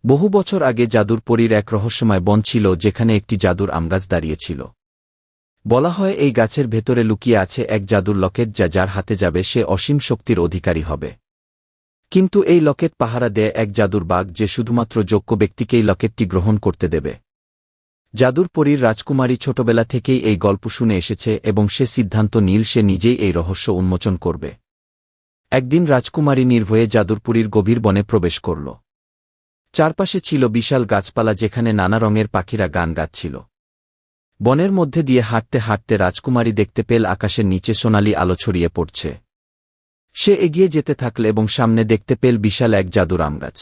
বহু বছর আগে জাদুর পরীর এক রহস্যময় বন ছিল যেখানে একটি জাদুর আমগাছ দাঁড়িয়েছিল। বলা হয় এই গাছের ভেতরে লুকিয়ে আছে এক জাদুর লকেট যা যার হাতে যাবে সে অসীম শক্তির অধিকারী হবে। কিন্তু এই লকেট পাহারা দেয় এক জাদুর বাঘ যে শুধুমাত্র যোগ্য ব্যক্তিকেই লকেটটি গ্রহণ করতে দেবে। জাদুর পরীর রাজকুমারী ছোটবেলা থেকেই এই গল্প শুনে এসেছে এবং সে সিদ্ধান্ত নিল সে নিজেই এই রহস্য উন্মোচন করবে। একদিন রাজকুমারী নির্ভয়ে জাদুরপুরীর গভীর বনে প্রবেশ করল। চারপাশে ছিল বিশাল গাছপালা যেখানে নানা রঙের পাখিরা গান গাচ্ছিল। বনের মধ্যে দিয়ে হাঁটতে হাঁটতে রাজকুমারী দেখতে পেল আকাশের নিচে সোনালি আলো ছড়িয়ে পড়ছে। সে এগিয়ে যেতে থাকল এবং সামনে দেখতে পেল বিশাল এক জাদুর আমগাছ।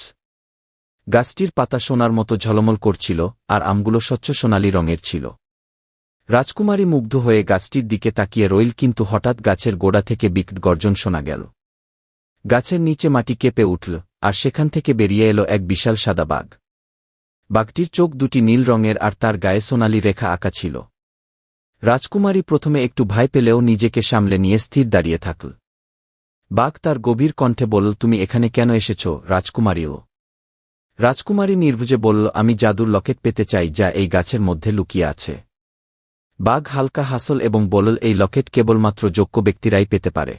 গাছটির পাতা সোনার মতো ঝলমল করছিল আর আমগুলো স্বচ্ছ সোনালি রঙের ছিল। রাজকুমারী মুগ্ধ হয়ে গাছটির দিকে তাকিয়ে রইল, কিন্তু হঠাৎ গাছের গোড়া থেকে বিকট গর্জন শোনা গেল। গাছের নিচে মাটি কেঁপে উঠল আর সেখান থেকে বেরিয়ে এলো এক বিশাল সাদা বাঘ। বাঘটির চোখ দুটি নীল রঙের আর তার গায়ে সোনালি রেখা আঁকা ছিল। রাজকুমারী প্রথমে একটু ভয় পেলেও নিজেকে সামলে নিয়ে স্থির দাঁড়িয়ে থাকল। বাঘ তার গভীর কণ্ঠে বলল, তুমি এখানে কেন এসেছ রাজকুমারীও? রাজকুমারী নির্ভুজে বলল, আমি জাদুর লকেট পেতে চাই যা এই গাছের মধ্যে লুকিয়ে আছে। বাঘ হালকা হাসল এবং বলল, এই লকেট কেবলমাত্র যোগ্য ব্যক্তিরাই পেতে পারে।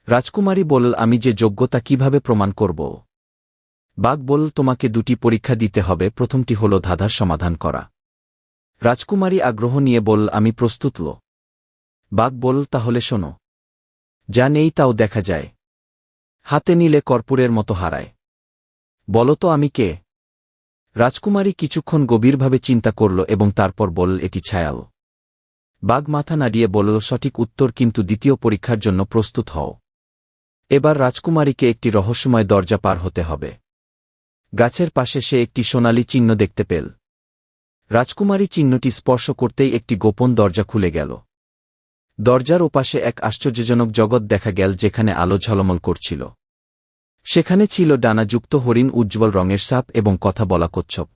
রাজকুমারী বলল, আমি যে যোগ্যতা কিভাবে প্রমাণ করব? বাঘ বলল, তোমাকে দুটি পরীক্ষা দিতে হবে, প্রথমটি হল ধাঁধার সমাধান করা। রাজকুমারী আগ্রহ নিয়ে বলল, আমি প্রস্তুত। বাঘ বলল, তাহলে শোনো। যা নেই তাও দেখা যায়, হাতে নিলে কর্পূরের মতো হারায়। বলো তো আমি কে? রাজকুমারী কিছুক্ষণ গভীরভাবে চিন্তা করল এবং তারপর বলল, এটি ছায়াও। বাঘ মাথা নাড়িয়ে বলল, সঠিক উত্তর, কিন্তু দ্বিতীয় পরীক্ষার জন্য প্রস্তুত হও। এবার রাজকুমারীকে একটি রহস্যময় দরজা পার হতে হবে। গাছের পাশে সে একটি সোনালি চিহ্ন দেখতে পেল। রাজকুমারী চিহ্নটি স্পর্শ করতেই একটি গোপন দরজা খুলে গেল। দরজার ওপাশে এক আশ্চর্যজনক জগৎ দেখা গেল যেখানে আলো ঝলমল করছিল। সেখানে ছিল ডানাযুক্ত হরিণ, উজ্জ্বল রঙের সাপ এবং কথা বলা কচ্ছপ।